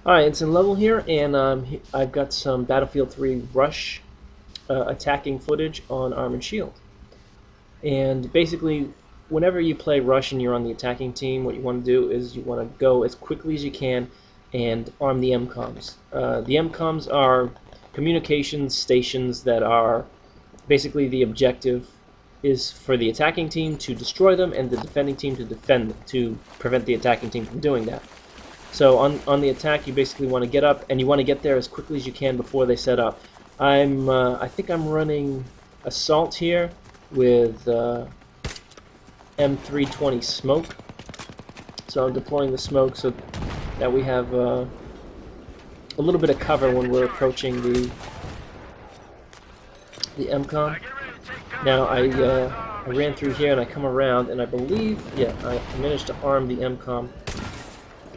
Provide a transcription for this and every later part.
Alright, it's in level here, and I've got some Battlefield 3 Rush attacking footage on Armored Shield. And basically, whenever you play Rush and you're on the attacking team, what you want to do is you want to go as quickly as you can and arm the MCOMs. The MCOMs are communications stations that are basically the objective is for the attacking team to destroy them and the defending team to prevent the attacking team from doing that. So on the attack, you basically want to get up, and you want to get there as quickly as you can before they set up. I think I'm running Assault here with M320 smoke. So I'm deploying the smoke so that we have a little bit of cover when we're approaching the MCOM. Now I ran through here and I come around, and I believe, yeah, I managed to arm the MCOM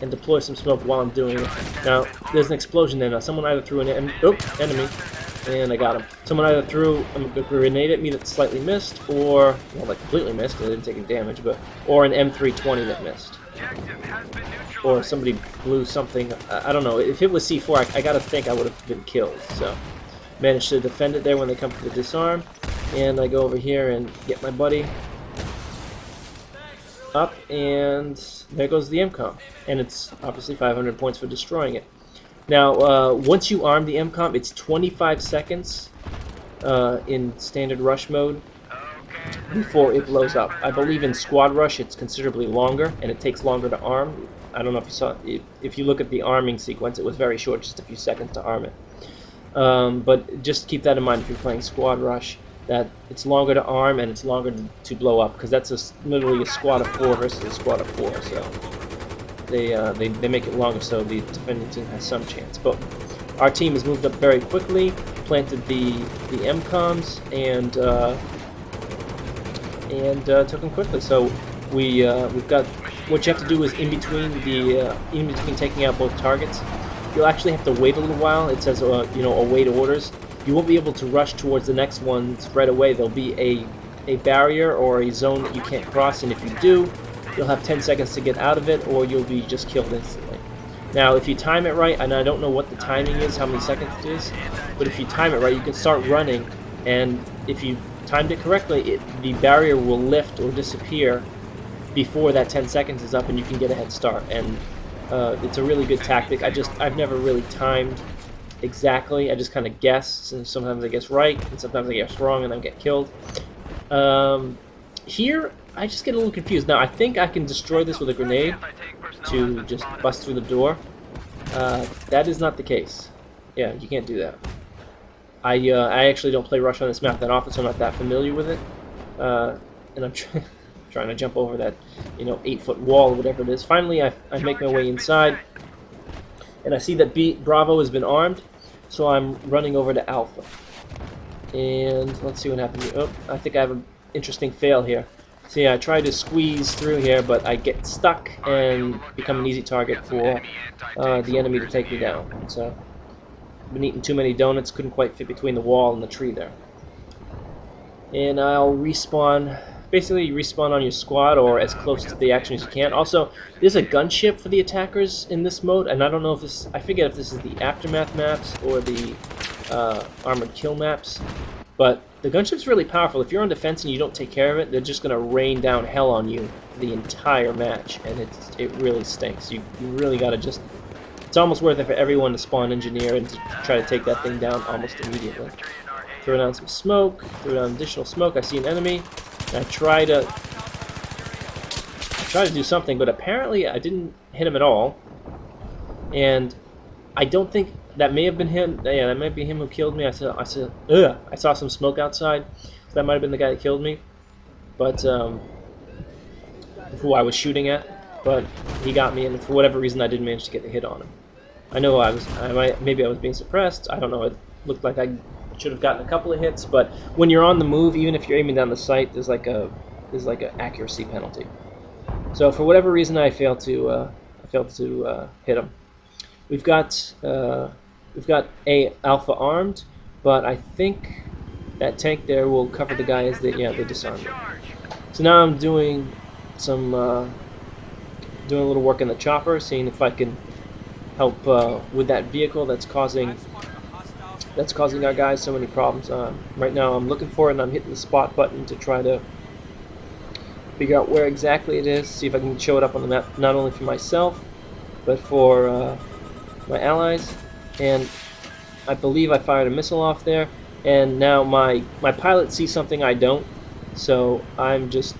and deploy some smoke while I'm doing it. Now, there's an explosion there. Now, someone either threw enemy, and I got him. Someone either threw a grenade at me that slightly missed, or, well, like completely missed because I didn't take any damage, or an M320 that missed. Or somebody blew something, I don't know. If it was C4, I gotta think I would have been killed, so. Managed to defend it there when they come to the disarm, and I go over here and get my buddy up, and there goes the MCOM, and it's obviously 500 points for destroying it. Now, once you arm the MCOM, it's 25 seconds in standard rush mode before it blows up. I believe in squad rush it's considerably longer, and it takes longer to arm. I don't know if you saw it. If you look at the arming sequence, it was very short, just a few seconds to arm it. But just keep that in mind if you're playing squad rush, that it's longer to arm and it's longer to blow up, because that's literally a squad of 4 versus a squad of 4, so they make it longer so the defending team has some chance. But our team has moved up very quickly, planted the MCOMs, and took them quickly. So we've got, what you have to do is in between taking out both targets, you'll actually have to wait a little while. It says await orders. You won't be able to rush towards the next ones right away. There'll be a barrier or a zone that you can't cross, and if you do, you'll have 10 seconds to get out of it, or you'll be just killed instantly. Now, if you time it right, and I don't know what the timing is, how many seconds it is, but if you time it right, you can start running, and if you timed it correctly, the barrier will lift or disappear before that 10 seconds is up, and you can get a head start. And it's a really good tactic. I've never really timed exactly. I just kind of guess, and sometimes I guess right, and sometimes I guess wrong, and I get killed. Here, I just get a little confused. Now, I think I can destroy this with a grenade to just bust through the door. That is not the case. Yeah, you can't do that. I actually don't play Rush on this map that often, so I'm not that familiar with it. And I'm trying to jump over that, 8-foot wall or whatever it is. Finally, I make my way inside, and I see that Bravo has been armed, so I'm running over to Alpha. And let's see what happens here. Oh, I think I have an interesting fail here. So yeah, I try to squeeze through here, but I get stuck and become an easy target for the enemy to take me down. So I've been eating too many donuts, couldn't quite fit between the wall and the tree there. And I'll respawn. Basically, you respawn on your squad or as close to the action as you can. Also, there's a gunship for the attackers in this mode, and I don't know if this, I forget if this is the Aftermath maps or the Armored Kill maps, but the gunship's really powerful. If you're on defense and you don't take care of it, they're just going to rain down hell on you the entire match, and it really stinks. You really got to just, it's almost worth it for everyone to spawn engineer and to try to take that thing down almost immediately. Throw down some smoke, throw down additional smoke. I see an enemy. I try to do something, but apparently I didn't hit him at all. And I don't think that may have been him. Yeah, that might be him who killed me. I saw some smoke outside. So that might have been the guy that killed me, but who I was shooting at. But he got me, and for whatever reason, I didn't manage to get a hit on him. I know maybe I was being suppressed. I don't know. It looked like I should have gotten a couple of hits, but when you're on the move, even if you're aiming down the sight, there's like an accuracy penalty. So for whatever reason, I failed to hit him. We've got a Alpha armed, but I think that tank there will cover the guy as they disarm it. So now I'm doing some doing a little work in the chopper, seeing if I can help with that vehicle that's causing our guys so many problems. Right now I'm looking for it and I'm hitting the spot button to try to figure out where exactly it is, see if I can show it up on the map, not only for myself, but for my allies. And I believe I fired a missile off there, and now my pilot sees something I don't, so I'm just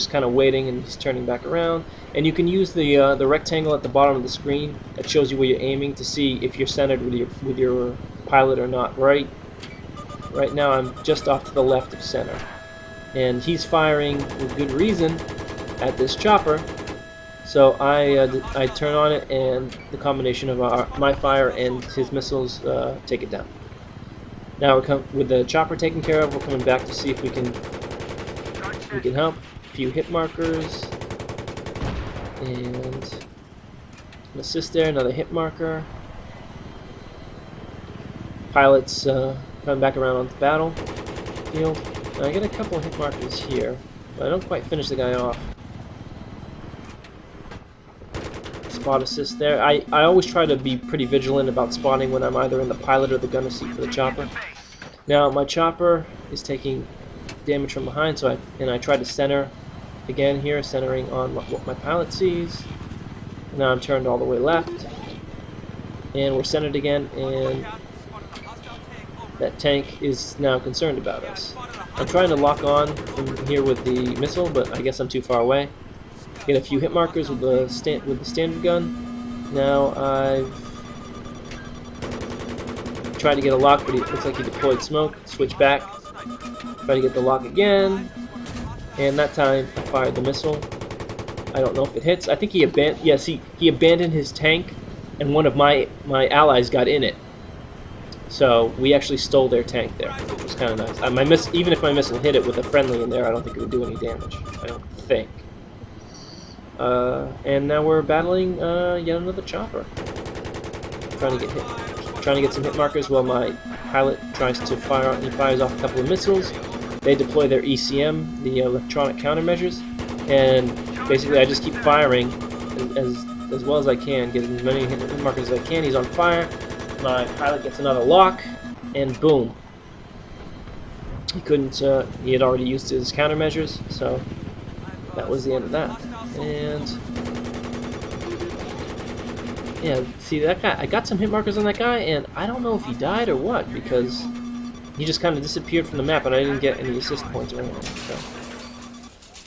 kind of waiting, and he's turning back around. And you can use the rectangle at the bottom of the screen that shows you where you're aiming to see if you're centered with your pilot or not. Right now I'm just off to the left of center, and he's firing with good reason at this chopper. So I turn on it, and the combination of my fire and his missiles take it down. Now with the chopper taken care of, we're coming back to see if we can help. A few hit markers, and an assist there, another hit marker. Pilots coming back around on the battlefield. Now I get a couple of hit markers here, but I don't quite finish the guy off. Spot assist there. I always try to be pretty vigilant about spotting when I'm either in the pilot or the gunner seat for the chopper. Now my chopper is taking damage from behind, so I try to center again here, centering on what my pilot sees. Now I'm turned all the way left, and we're centered again, and that tank is now concerned about us. I'm trying to lock on from here with the missile, but I guess I'm too far away. Get a few hit markers with the standard gun. Now I've tried to get a lock, but it looks like he deployed smoke. Switch back, try to get the lock again, and that time I fired the missile. I don't know if it hits. I think he abandoned his tank, and one of my allies got in it. So we actually stole their tank there, which was kind of nice. Even if my missile hit it with a friendly in there, I don't think it would do any damage. I don't think. And now we're battling yet another chopper. Trying to get some hit markers while my pilot tries to fire. He fires off a couple of missiles. They deploy their ECM, the electronic countermeasures, and basically I just keep firing as well as I can, get as many hit markers as I can. He's on fire. My pilot gets another lock, and boom. He couldn't. He had already used his countermeasures, so that was the end of that. And yeah, see that guy, I got some hit markers on that guy, and I don't know if he died or what, because he just kind of disappeared from the map, and I didn't get any assist points or anything.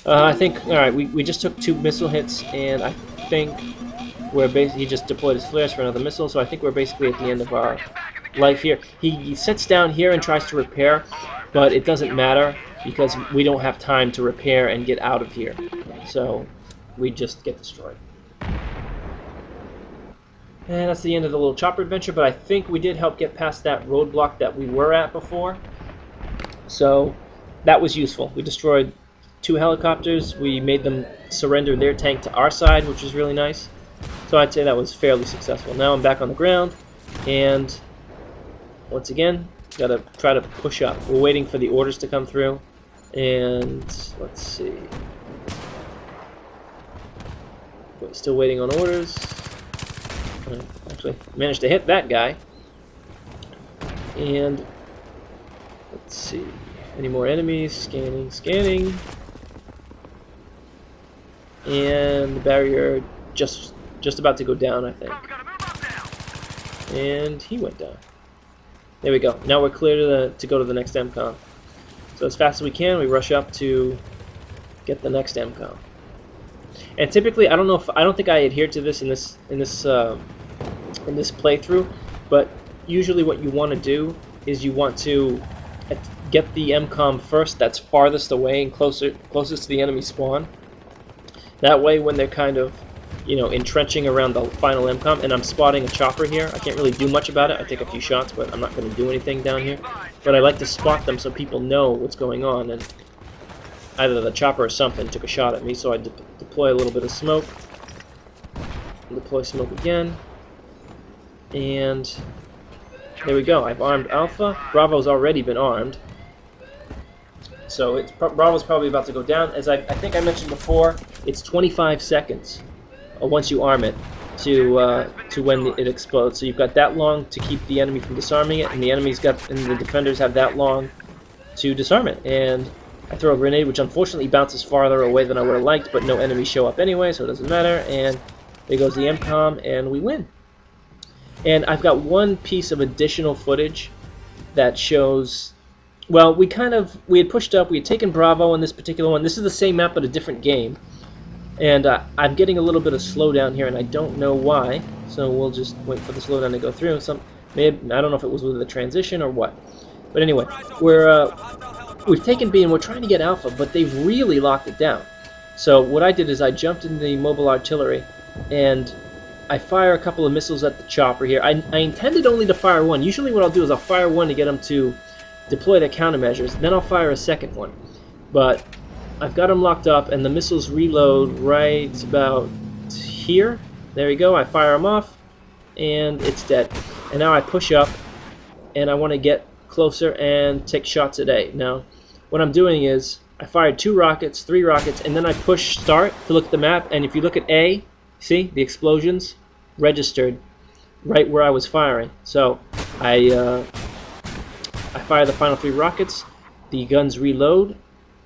So I think, alright, we just took 2 missile hits, and I think he just deployed his flares for another missile, so I think we're basically at the end of our life here. He sits down here and tries to repair, but it doesn't matter, because we don't have time to repair and get out of here. So we just get destroyed. And that's the end of the little chopper adventure, but I think we did help get past that roadblock that we were at before. So that was useful. We destroyed 2 helicopters. We made them surrender their tank to our side, which was really nice. So I'd say that was fairly successful. Now I'm back on the ground, and once again, gotta try to push up. We're waiting for the orders to come through, and let's see. We're still waiting on orders. Actually managed to hit that guy. And let's see. Any more enemies? Scanning. And the barrier just about to go down, I think. And he went down. There we go. Now we're clear to go to the next MCOM. So as fast as we can, we rush up to get the next MCOM. And typically, I don't think I adhere to this in this playthrough, but usually what you want to do is you want to get the MCOM first that's farthest away and closest to the enemy spawn. That way, when they're kind of, entrenching around the final MCOM, and I'm spotting a chopper here, I can't really do much about it. I take a few shots, but I'm not going to do anything down here. But I like to spot them so people know what's going on, and either the chopper or something took a shot at me, so I deploy a little bit of smoke. Deploy smoke again. And there we go. I've armed Alpha. Bravo's already been armed. So Bravo's probably about to go down. As I think I mentioned before, it's 25 seconds once you arm it. to when it explodes. So you've got that long to keep the enemy from disarming it, and the defenders have that long to disarm it. And I throw a grenade, which unfortunately bounces farther away than I would have liked, but no enemies show up anyway, so it doesn't matter. And there goes the MCOM, and we win. And I've got one piece of additional footage that shows. Well, we had pushed up. We had taken Bravo on this particular one. This is the same map, but a different game. And I'm getting a little bit of slowdown here, and I don't know why. So we'll just wait for the slowdown to go through. I don't know if it was with the transition or what. But anyway, we've taken B and we're trying to get Alpha, but they've really locked it down. So what I did is I jumped into the mobile artillery, and I fire a couple of missiles at the chopper here. I intended only to fire one. Usually what I'll do is I'll fire one to get them to deploy their countermeasures. Then I'll fire a second one. But I've got them locked up, and the missiles reload right about here. There we go. I fire them off, and it's dead. And now I push up, and I want to get closer and take shots at A. Now, what I'm doing is I fired 2 rockets, 3 rockets, and then I push start to look at the map. And if you look at A, see the explosions registered right where I was firing. So I fire the final 3 rockets. The guns reload.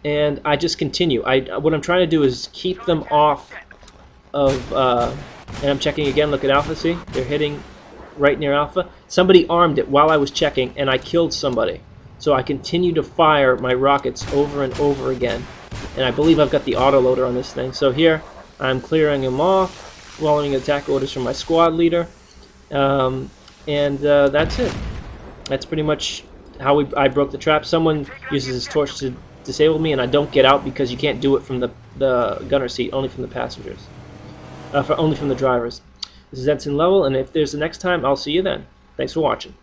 And I just continue. What I'm trying to do is keep them off of, and I'm checking again, look at Alpha, see? They're hitting right near Alpha. Somebody armed it while I was checking, and I killed somebody. So I continue to fire my rockets over and over again. And I believe I've got the autoloader on this thing. So here, I'm clearing them off, following attack orders from my squad leader. That's it. That's pretty much how I broke the trap. Someone uses his torch to disable me, and I don't get out because you can't do it from the gunner seat, only from the passengers, only from the drivers. This is Ensign Level, and if there's the next time, I'll see you then. Thanks for watching.